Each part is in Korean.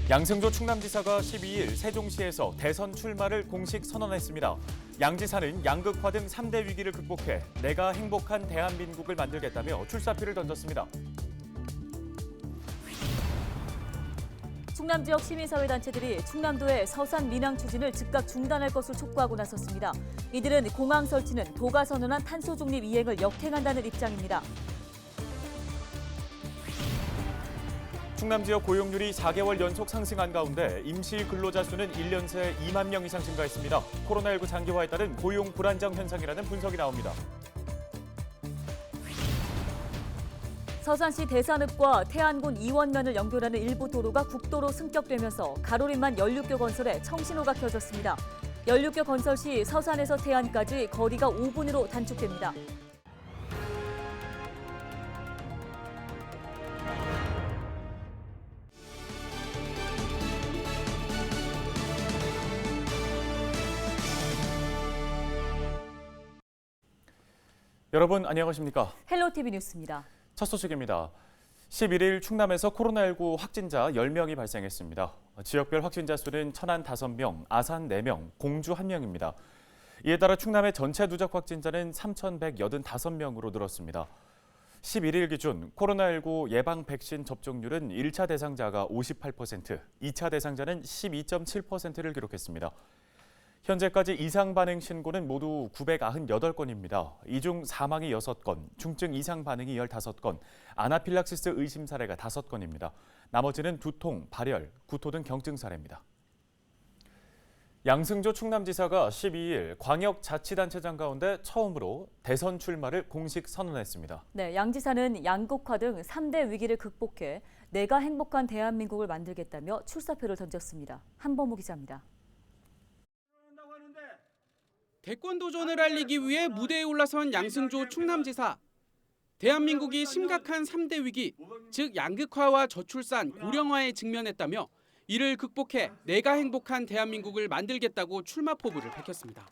양승조 충남지사가 12일 세종시에서 대선 출마를 공식 선언했습니다. 양 지사는 양극화 등 3대 위기를 극복해 내가 행복한 대한민국을 만들겠다며 출사표를 던졌습니다. 충남 지역 시민사회단체들이 충남도의 서산 민항 추진을 즉각 중단할 것을 촉구하고 나섰습니다. 이들은 공항 설치는 도가 선언한 탄소 중립 이행을 역행한다는 입장입니다. 충남 지역 고용률이 4개월 연속 상승한 가운데 임시 근로자 수는 1년 새 2만 명 이상 증가했습니다. 코로나19 장기화에 따른 고용 불안정 현상이라는 분석이 나옵니다. 서산시 대산읍과 태안군 이원면을 연결하는 일부 도로가 국도로 승격되면서 가로림만 연륙교 건설에 청신호가 켜졌습니다. 연륙교 건설 시 서산에서 태안까지 거리가 5분으로 단축됩니다. 여러분 안녕하십니까? 헬로티비 뉴스입니다. 첫 소식입니다. 11일 충남에서 코로나19 확진자 10명이 발생했습니다. 지역별 확진자 수는 천안 5명, 아산 4명, 공주 1명입니다. 이에 따라 충남의 전체 누적 확진자는 3,185명으로 늘었습니다. 11일 기준 코로나19 예방 백신 접종률은 1차 대상자가 58%, 2차 대상자는 12.7%를 기록했습니다. 현재까지 이상 반응 신고는 모두 998건입니다. 이 중 사망이 6건, 중증 이상 반응이 15건, 아나필락시스 의심 사례가 5건입니다. 나머지는 두통, 발열, 구토 등 경증 사례입니다. 양승조 충남지사가 12일 광역자치단체장 가운데 처음으로 대선 출마를 공식 선언했습니다. 네, 양 지사는 양극화 등 3대 위기를 극복해 내가 행복한 대한민국을 만들겠다며 출사표를 던졌습니다. 한범우 기자입니다. 대권 도전을 알리기 위해 무대에 올라선 양승조 충남지사. 대한민국이 심각한 3대 위기, 즉 양극화와 저출산, 고령화에 직면했다며 이를 극복해 내가 행복한 대한민국을 만들겠다고 출마 포부를 밝혔습니다.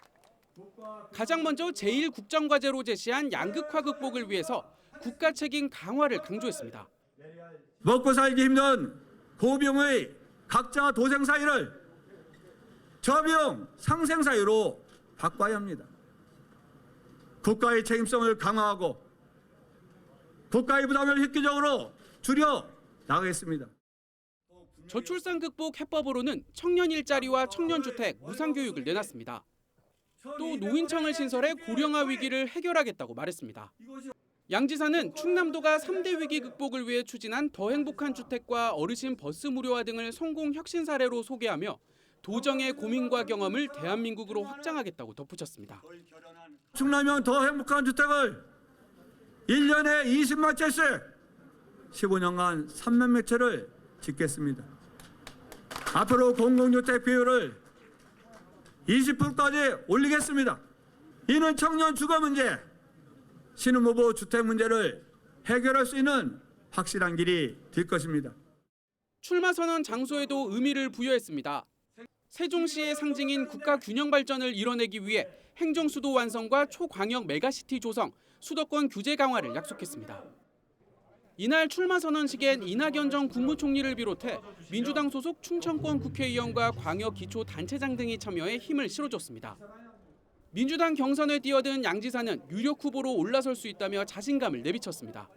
가장 먼저 제1국정과제로 제시한 양극화 극복을 위해서 국가 책임 강화를 강조했습니다. 먹고 살기 힘든 고병의 각자 도생 사회를 저병 상생 사회로 바꿔야 합니다. 국가의 책임성을 강화하고 국가의 부담을 획기적으로 줄여 나가겠습니다. 저출산 극복 해법으로는 청년 일자리와 청년주택, 무상교육을 내놨습니다. 또 노인청을 신설해 고령화 위기를 해결하겠다고 말했습니다. 양 지사는 충남도가 3대 위기 극복을 위해 추진한 더 행복한 주택과 어르신 버스 무료화 등을 성공 혁신 사례로 소개하며 도정의 고민과 경험을 대한민국으로 확장하겠다고 덧붙였습니다. 충남이면 더 행복한 주택을 1년에 20만 채씩 15년간 3만 채를 짓겠습니다. 앞으로 공공주택 비율을 20%까지 올리겠습니다. 이는 청년 주거 문제, 신혼부부 주택 문제를 해결할 수 있는 확실한 길이 될 것입니다. 출마 선언 장소에도 의미를 부여했습니다. 세종시의 상징인 국가 균형 발전을 이뤄내기 위해 행정수도 완성과 초광역 메가시티 조성, 수도권 규제 강화를 약속했습니다. 이날 출마 선언식엔 이낙연 전 국무총리를 비롯해 민주당 소속 충청권 국회의원과 광역 기초단체장 등이 참여해 힘을 실어줬습니다. 민주당 경선에 뛰어든 양 지사는 유력 후보로 올라설 수 있다며 자신감을 내비쳤습니다.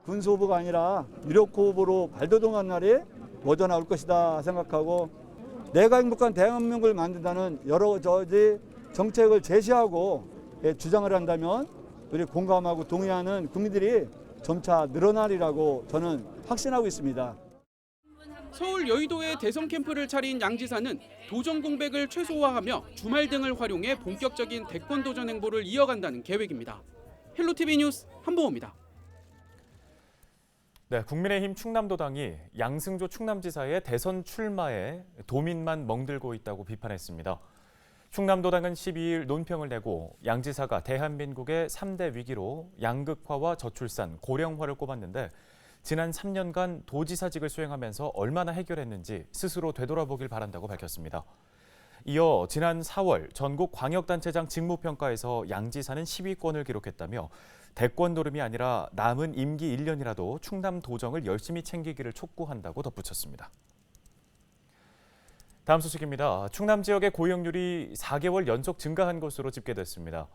군수 후보가 아니라 유력 후보로 발돋움한 날이 머져 올 것이다 생각하고 내가 행복한 대한민국을 만든다는 여러 가지 정책을 제시하고 주장을 한다면 우리 공감하고 동의하는 국민들이 점차 늘어나리라고 저는 확신하고 있습니다. 서울 여의도에 대선 캠프를 차린 양 지사는 도전 공백을 최소화하며 주말 등을 활용해 본격적인 대권 도전 행보를 이어간다는 계획입니다. 헬로티비 뉴스 한보호입니다. 네, 국민의힘 충남도당이 양승조 충남지사의 대선 출마에 도민만 멍들고 있다고 비판했습니다. 충남도당은 12일 논평을 내고 양 지사가 대한민국의 3대 위기로 양극화와 저출산, 고령화를 꼽았는데 지난 3년간 도지사직을 수행하면서 얼마나 해결했는지 스스로 되돌아보길 바란다고 밝혔습니다. 이어 지난 4월 전국 광역단체장 직무평가에서 양 지사는 10위권을 기록했다며 대권 노름이 아니라 남은 임기 1년이라도 충남 도정을 열심히 챙기기를 촉구한다고 덧붙였습니다. 다음 소식입니다. 충남 지역의 고용률이 4개월 연속 증가한 것으로 집계됐습니다.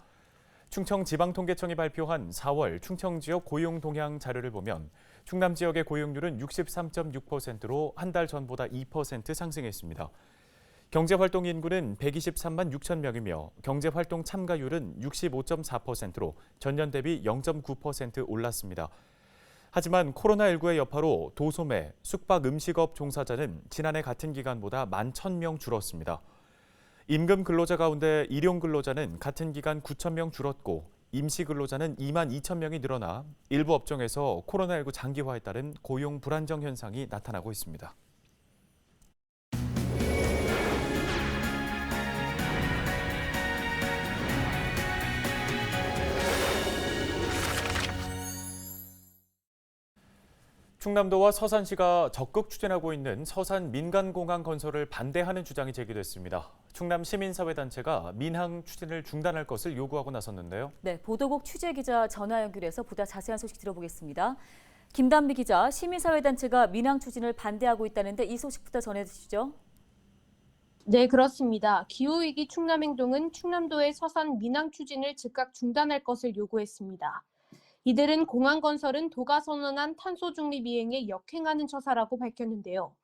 충청지방통계청이 발표한 4월 충청 지역 고용 동향 자료를 보면 충남 지역의 고용률은 63.6%로 한 달 전보다 2% 상승했습니다. 경제활동 인구는 123만 6천 명이며 경제활동 참가율은 65.4%로 전년 대비 0.9% 올랐습니다. 하지만 코로나19의 여파로 도소매, 숙박 음식업 종사자는 지난해 같은 기간보다 11,000명 줄었습니다. 임금 근로자 가운데 일용 근로자는 같은 기간 9,000명 줄었고 임시 근로자는 2만 2천 명이 늘어나 일부 업종에서 코로나19 장기화에 따른 고용 불안정 현상이 나타나고 있습니다. 충남도와 서산시가 적극 추진하고 있는 서산 민간공항 건설을 반대하는 주장이 제기됐습니다. 충남 시민사회단체가 민항 추진을 중단할 것을 요구하고 나섰는데요. 네, 보도국 취재기자 전화 연결해서 보다 자세한 소식 들어보겠습니다. 김단비 기자, 시민사회단체가 민항 추진을 반대하고 있다는데 이 소식부터 전해주시죠. 네, 그렇습니다. 기후위기 충남행동은 충남도의 서산 민항 추진을 즉각 중단할 것을 요구했습니다. 이들은 공항 건설은 도가 선언한 탄소 중립 이행에 역행하는 처사라고 밝혔는데요.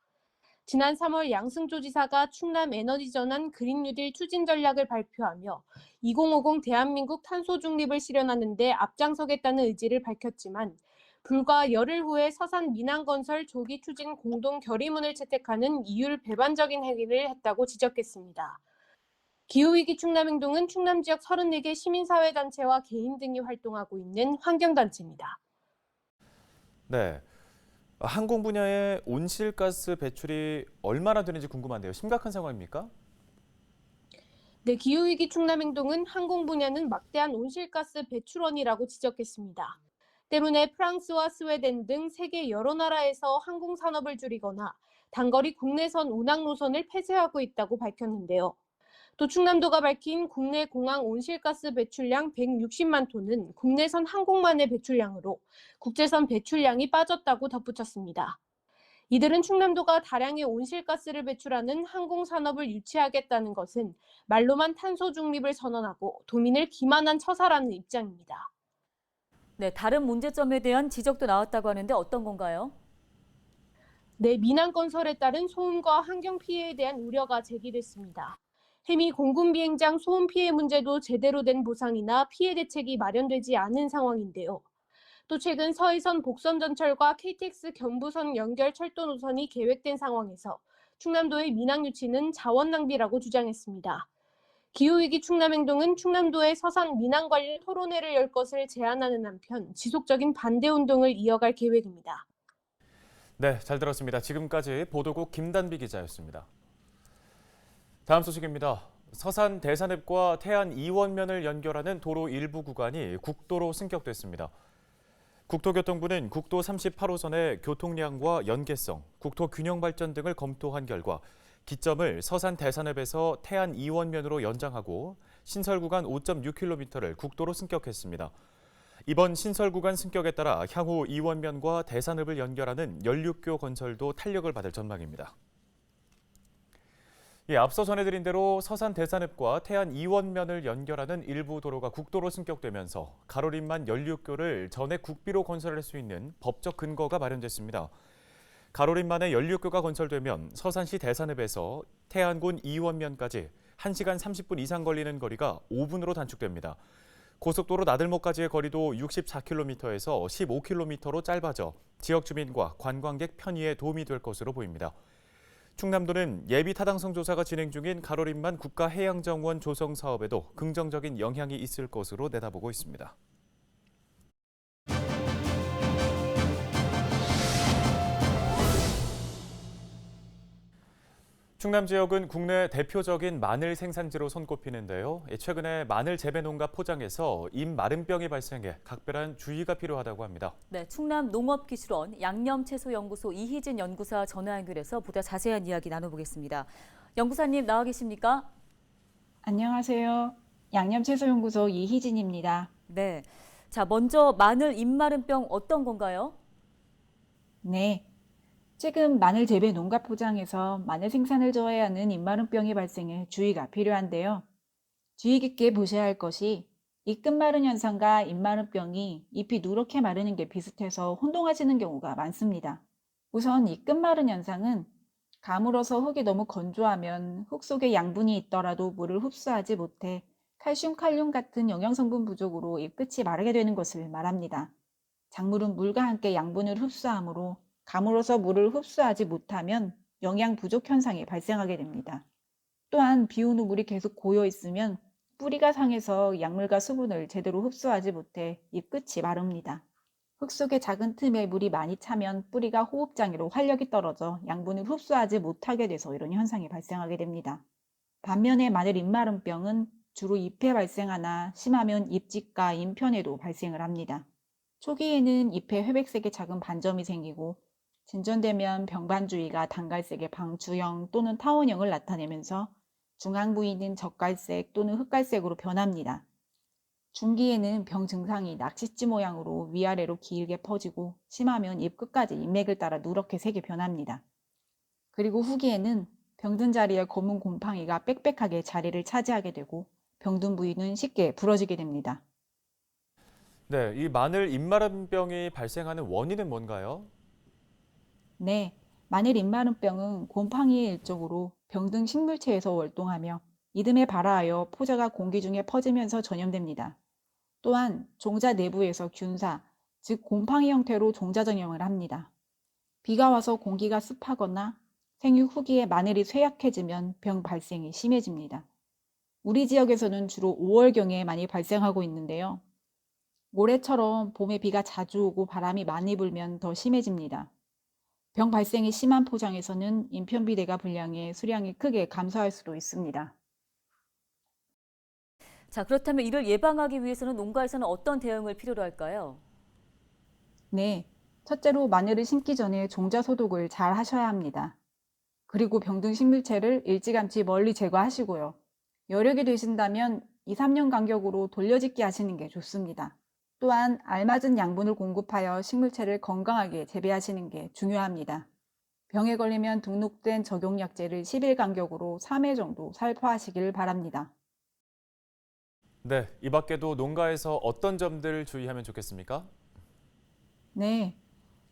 지난 3월 양승조 지사가 충남 에너지 전환 그린 뉴딜 추진 전략을 발표하며 2050 대한민국 탄소 중립을 실현하는 데 앞장서겠다는 의지를 밝혔지만 불과 열흘 후에 서산 민항 건설 조기 추진 공동 결의문을 채택하는 이율 배반적인 행위를 했다고 지적했습니다. 기후위기 충남행동은 충남 지역 34개 시민사회단체와 개인 등이 활동하고 있는 환경단체입니다. 네, 항공 분야의 온실가스 배출이 얼마나 되는지 궁금한데요. 심각한 상황입니까? 네, 기후위기 충남행동은 항공 분야는 막대한 온실가스 배출원이라고 지적했습니다. 때문에 프랑스와 스웨덴 등 세계 여러 나라에서 항공산업을 줄이거나 단거리 국내선 운항 노선을 폐쇄하고 있다고 밝혔는데요. 또 충남도가 밝힌 국내 공항 온실가스 배출량 160만 톤은 국내선 항공만의 배출량으로 국제선 배출량이 빠졌다고 덧붙였습니다. 이들은 충남도가 다량의 온실가스를 배출하는 항공산업을 유치하겠다는 것은 말로만 탄소 중립을 선언하고 도민을 기만한 처사라는 입장입니다. 네, 다른 문제점에 대한 지적도 나왔다고 하는데 어떤 건가요? 네, 민항 건설에 따른 소음과 환경 피해에 대한 우려가 제기됐습니다. 해미 공군 비행장 소음 피해 문제도 제대로 된 보상이나 피해 대책이 마련되지 않은 상황인데요. 또 최근 서해선 복선 전철과 KTX 경부선 연결 철도 노선이 계획된 상황에서 충남도의 민항 유치는 자원 낭비라고 주장했습니다. 기후위기 충남행동은 충남도의 서산 민항 관련 토론회를 열 것을 제안하는 한편 지속적인 반대 운동을 이어갈 계획입니다. 네, 잘 들었습니다. 지금까지 보도국 김단비 기자였습니다. 다음 소식입니다. 서산 대산읍과 태안 이원면을 연결하는 도로 일부 구간이 국도로 승격됐습니다. 국토교통부는 국도 38호선의 교통량과 연계성, 국토 균형 발전 등을 검토한 결과 기점을 서산 대산읍에서 태안 이원면으로 연장하고 신설 구간 5.6km를 국도로 승격했습니다. 이번 신설 구간 승격에 따라 향후 이원면과 대산읍을 연결하는 연륙교 건설도 탄력을 받을 전망입니다. 앞서 전해드린 대로 서산 대산읍과 태안 이원면을 연결하는 일부 도로가 국도로 승격되면서 가로림만 연륙교를 전액 국비로 건설할 수 있는 법적 근거가 마련됐습니다. 가로림만의 연륙교가 건설되면 서산시 대산읍에서 태안군 이원면까지 1시간 30분 이상 걸리는 거리가 5분으로 단축됩니다. 고속도로 나들목까지의 거리도 64km에서 15km로 짧아져 지역 주민과 관광객 편의에 도움이 될 것으로 보입니다. 충남도는 예비 타당성 조사가 진행 중인 가로림만 국가해양정원 조성 사업에도 긍정적인 영향이 있을 것으로 내다보고 있습니다. 충남 지역은 국내 대표적인 마늘 생산지로 손꼽히는데요. 최근에 마늘 재배 농가 포장에서 입마름병이 발생해 각별한 주의가 필요하다고 합니다. 네, 충남 농업기술원 양념채소연구소 이희진 연구사 전화 연결해서 보다 자세한 이야기 나눠보겠습니다. 연구사님 나와 계십니까? 안녕하세요. 양념채소연구소 이희진입니다. 네, 자 먼저 마늘 입마름병 어떤 건가요? 네. 최근 마늘 재배 농가 포장에서 마늘 생산을 저해하는 잎마름병이 발생해 주의가 필요한데요. 주의 깊게 보셔야 할 것이 잎 끝마른 현상과 잎마름병이 잎이 누렇게 마르는 게 비슷해서 혼동하시는 경우가 많습니다. 우선 잎 끝마른 현상은 가물어서 흙이 너무 건조하면 흙 속에 양분이 있더라도 물을 흡수하지 못해 칼슘, 칼륨 같은 영양성분 부족으로 잎 끝이 마르게 되는 것을 말합니다. 작물은 물과 함께 양분을 흡수하므로 가물어서 물을 흡수하지 못하면 영양 부족 현상이 발생하게 됩니다. 또한 비온 후 물이 계속 고여 있으면 뿌리가 상해서 약물과 수분을 제대로 흡수하지 못해 잎 끝이 마릅니다. 흙 속의 작은 틈에 물이 많이 차면 뿌리가 호흡장애로 활력이 떨어져 양분을 흡수하지 못하게 돼서 이런 현상이 발생하게 됩니다. 반면에 마늘 잎마름병은 주로 잎에 발생하나 심하면 잎집과 잎편에도 발생을 합니다. 초기에는 잎에 회백색의 작은 반점이 생기고 진전되면 병반주의가 단갈색의 방추형 또는 타원형을 나타내면서 중앙 부위는 젓갈색 또는 흑갈색으로 변합니다. 중기에는 병 증상이 낚싯지 모양으로 위아래로 길게 퍼지고 심하면 잎 끝까지 잎맥을 따라 누렇게 색이 변합니다. 그리고 후기에는 병든 자리에 검은 곰팡이가 빽빽하게 자리를 차지하게 되고 병든 부위는 쉽게 부러지게 됩니다. 네, 이 마늘 잎마름병이 발생하는 원인은 뭔가요? 네, 마늘 잎마름병은 곰팡이의 일종으로 병든 식물체에서 월동하며 이듬해 발화하여 포자가 공기 중에 퍼지면서 전염됩니다. 또한 종자 내부에서 균사, 즉 곰팡이 형태로 종자 전염을 합니다. 비가 와서 공기가 습하거나 생육 후기에 마늘이 쇠약해지면 병 발생이 심해집니다. 우리 지역에서는 주로 5월경에 많이 발생하고 있는데요. 올해처럼 봄에 비가 자주 오고 바람이 많이 불면 더 심해집니다. 병 발생이 심한 포장에서는 인편비대가 불량해 수량이 크게 감소할 수도 있습니다. 자, 그렇다면 이를 예방하기 위해서는 농가에서는 어떤 대응을 필요로 할까요? 네, 첫째로 마늘을 심기 전에 종자 소독을 잘 하셔야 합니다. 그리고 병든 식물체를 일찌감치 멀리 제거하시고요. 여력이 되신다면 2, 3년 간격으로 돌려짓기 하시는 게 좋습니다. 또한 알맞은 양분을 공급하여 식물체를 건강하게 재배하시는 게 중요합니다. 병에 걸리면 등록된 적용약제를 10일 간격으로 3회 정도 살포하시길 바랍니다. 네, 이 밖에도 농가에서 어떤 점들 주의하면 좋겠습니까? 네,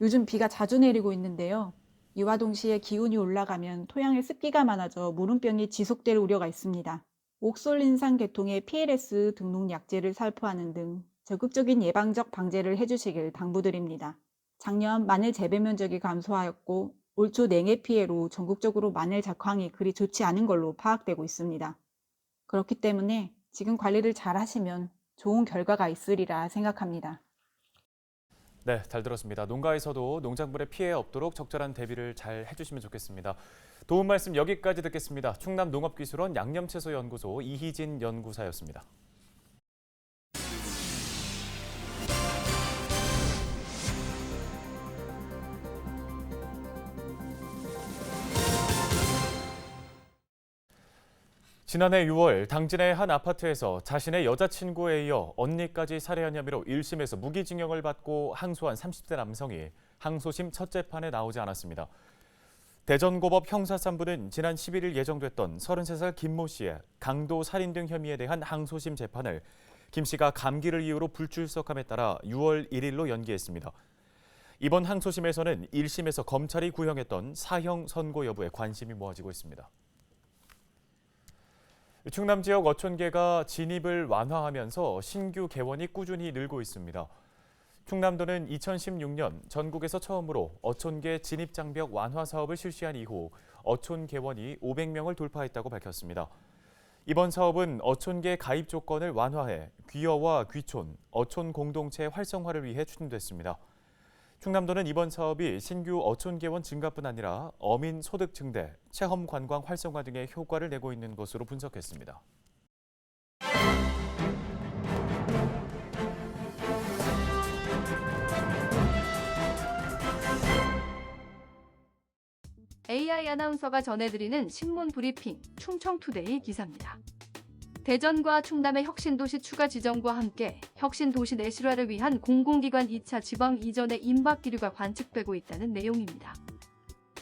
요즘 비가 자주 내리고 있는데요. 이와 동시에 기온이 올라가면 토양에 습기가 많아져 무름병이 지속될 우려가 있습니다. 옥솔린산 계통의 PLS 등록 약제를 살포하는 등 적극적인 예방적 방제를 해주시길 당부드립니다. 작년 마늘 재배 면적이 감소하였고 올 초 냉해 피해로 전국적으로 마늘 작황이 그리 좋지 않은 걸로 파악되고 있습니다. 그렇기 때문에 지금 관리를 잘 하시면 좋은 결과가 있으리라 생각합니다. 네, 잘 들었습니다. 농가에서도 농작물에 피해 없도록 적절한 대비를 잘 해주시면 좋겠습니다. 도움 말씀 여기까지 듣겠습니다. 충남농업기술원 양념채소연구소 이희진 연구사였습니다. 지난해 6월 당진의 한 아파트에서 자신의 여자친구에 이어 언니까지 살해한 혐의로 1심에서 무기징역을 받고 항소한 30대 남성이 항소심 첫 재판에 나오지 않았습니다. 대전고법 형사3부는 지난 11일 예정됐던 33살 김모 씨의 강도 살인 등 혐의에 대한 항소심 재판을 김 씨가 감기를 이유로 불출석함에 따라 6월 1일로 연기했습니다. 이번 항소심에서는 1심에서 검찰이 구형했던 사형 선고 여부에 관심이 모아지고 있습니다. 충남 지역 어촌계가 진입을 완화하면서 신규 개원이 꾸준히 늘고 있습니다. 충남도는 2016년 전국에서 처음으로 어촌계 진입장벽 완화 사업을 실시한 이후 어촌 개원이 500명을 돌파했다고 밝혔습니다. 이번 사업은 어촌계 가입 조건을 완화해 귀어와 귀촌, 어촌 공동체 활성화를 위해 추진됐습니다. 충남도는 이번 사업이 신규 어촌 개원 증가뿐 아니라 어민 소득 증대, 체험 관광 활성화 등의 효과를 내고 있는 것으로 분석했습니다. AI 아나운서가 전해드리는 신문 브리핑 충청투데이 기사입니다. 대전과 충남의 혁신도시 추가 지정과 함께 혁신도시 내실화를 위한 공공기관 2차 지방 이전의 임박 기류가 관측되고 있다는 내용입니다.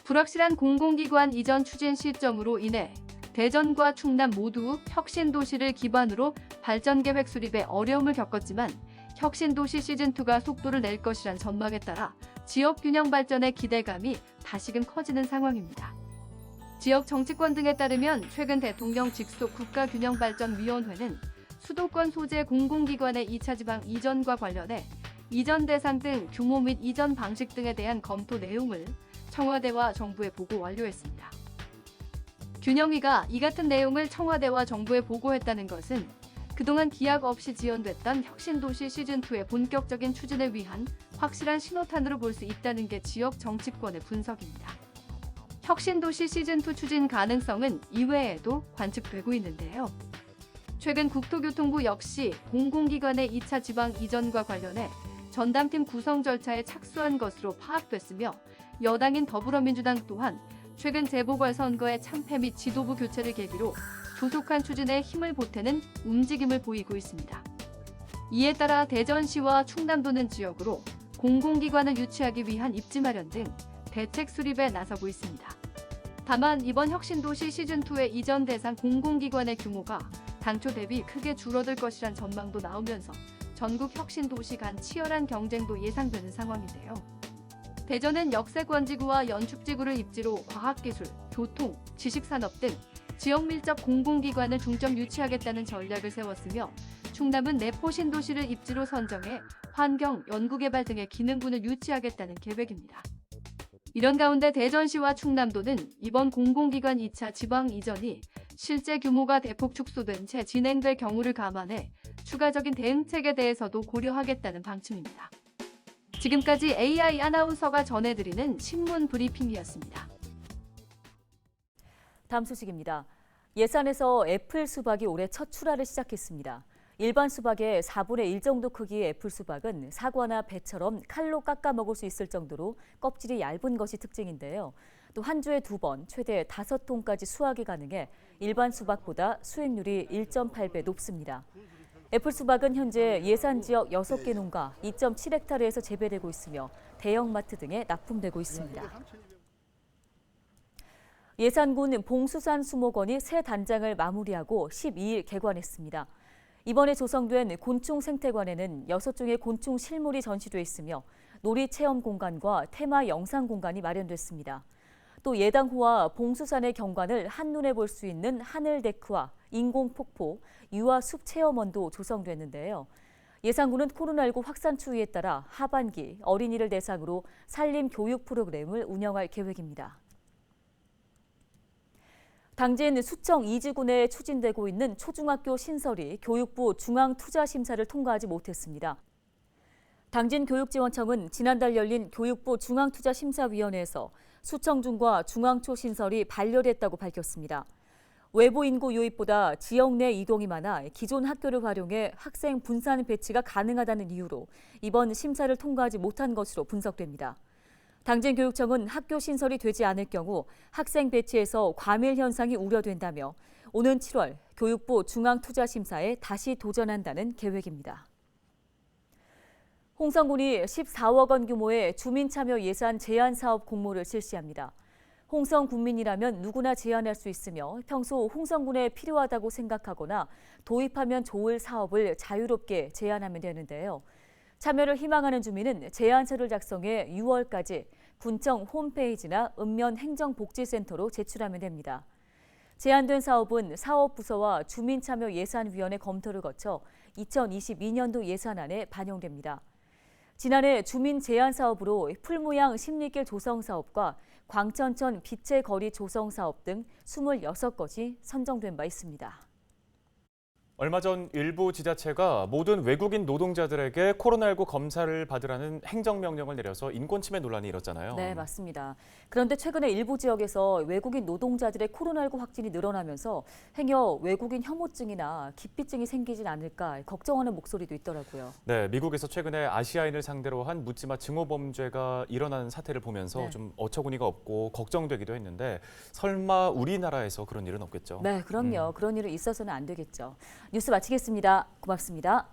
불확실한 공공기관 이전 추진 시점으로 인해 대전과 충남 모두 혁신도시를 기반으로 발전계획 수립에 어려움을 겪었지만 혁신도시 시즌2가 속도를 낼 것이란 전망에 따라 지역 균형 발전의 기대감이 다시금 커지는 상황입니다. 지역 정치권 등에 따르면 최근 대통령 직속 국가균형발전위원회는 수도권 소재 공공기관의 2차 지방 이전과 관련해 이전 대상 등 규모 및 이전 방식 등에 대한 검토 내용을 청와대와 정부에 보고 완료했습니다. 균형위가 이 같은 내용을 청와대와 정부에 보고했다는 것은 그동안 기약 없이 지연됐던 혁신도시 시즌2의 본격적인 추진을 위한 확실한 신호탄으로 볼 수 있다는 게 지역 정치권의 분석입니다. 혁신도시 시즌2 추진 가능성은 이외에도 관측되고 있는데요. 최근 국토교통부 역시 공공기관의 2차 지방 이전과 관련해 전담팀 구성 절차에 착수한 것으로 파악됐으며 여당인 더불어민주당 또한 최근 재보궐선거의 참패 및 지도부 교체를 계기로 조속한 추진에 힘을 보태는 움직임을 보이고 있습니다. 이에 따라 대전시와 충남도는 지역으로 공공기관을 유치하기 위한 입지 마련 등 대책 수립에 나서고 있습니다. 다만 이번 혁신도시 시즌2의 이전 대상 공공기관의 규모가 당초 대비 크게 줄어들 것이란 전망도 나오면서 전국 혁신도시 간 치열한 경쟁도 예상되는 상황인데요. 대전은 역세권지구와 연축지구를 입지로 과학기술, 교통, 지식산업 등 지역 밀접 공공기관을 중점 유치하겠다는 전략을 세웠으며 충남은 내포신도시를 입지로 선정해 환경, 연구개발 등의 기능군을 유치하겠다는 계획입니다. 이런 가운데 대전시와 충남도는 이번 공공기관 2차 지방 이전이 실제 규모가 대폭 축소된 채 진행될 경우를 감안해 추가적인 대응책에 대해서도 고려하겠다는 방침입니다. 지금까지 AI 아나운서가 전해드리는 신문 브리핑이었습니다. 다음 소식입니다. 예산에서 애플 수박이 올해 첫 출하를 시작했습니다. 일반 수박의 4분의 1 정도 크기의 애플 수박은 사과나 배처럼 칼로 깎아 먹을 수 있을 정도로 껍질이 얇은 것이 특징인데요. 또 한 주에 2번, 최대 5통까지 수확이 가능해 일반 수박보다 수익률이 1.8배 높습니다. 애플 수박은 현재 예산 지역 6개 농가 2.7헥타르에서 재배되고 있으며 대형마트 등에 납품되고 있습니다. 예산군 봉수산 수목원이 새 단장을 마무리하고 12일 개관했습니다. 이번에 조성된 곤충생태관에는 6종의 곤충 실물이 전시돼 있으며 놀이 체험 공간과 테마 영상 공간이 마련됐습니다. 또 예당호와 봉수산의 경관을 한눈에 볼 수 있는 하늘데크와 인공폭포, 유아숲 체험원도 조성됐는데요. 예산군은 코로나19 확산 추이에 따라 하반기 어린이를 대상으로 산림 교육 프로그램을 운영할 계획입니다. 당진 수청 이지군에 추진되고 있는 초중학교 신설이 교육부 중앙투자심사를 통과하지 못했습니다. 당진교육지원청은 지난달 열린 교육부 중앙투자심사위원회에서 수청중과 중앙초 신설이 반려됐다고 밝혔습니다. 외부 인구 유입보다 지역 내 이동이 많아 기존 학교를 활용해 학생 분산 배치가 가능하다는 이유로 이번 심사를 통과하지 못한 것으로 분석됩니다. 당진교육청은 학교 신설이 되지 않을 경우 학생 배치에서 과밀 현상이 우려된다며 오는 7월 교육부 중앙투자심사에 다시 도전한다는 계획입니다. 홍성군이 14억 원 규모의 주민참여 예산 제안사업 공모를 실시합니다. 홍성 군민이라면 누구나 제안할 수 있으며 평소 홍성군에 필요하다고 생각하거나 도입하면 좋을 사업을 자유롭게 제안하면 되는데요. 참여를 희망하는 주민은 제안서를 작성해 6월까지 군청 홈페이지나 읍면행정복지센터로 제출하면 됩니다. 제안된 사업은 사업부서와 주민참여예산위원회 검토를 거쳐 2022년도 예산안에 반영됩니다. 지난해 주민 제안 사업으로 풀무양 심리길 조성 사업과 광천천 빛의 거리 조성 사업 등 26곳이 선정된 바 있습니다. 얼마 전 일부 지자체가 모든 외국인 노동자들에게 코로나19 검사를 받으라는 행정명령을 내려서 인권침해 논란이 일었잖아요. 네, 맞습니다. 그런데 최근에 일부 지역에서 외국인 노동자들의 코로나19 확진이 늘어나면서 행여 외국인 혐오증이나 기피증이 생기진 않을까 걱정하는 목소리도 있더라고요. 네, 미국에서 최근에 아시아인을 상대로 한 묻지마 증오범죄가 일어나는 사태를 보면서 좀 어처구니가 없고 걱정되기도 했는데 설마 우리나라에서 그런 일은 없겠죠? 네, 그럼요. 그런 일은 있어서는 안 되겠죠. 뉴스 마치겠습니다. 고맙습니다.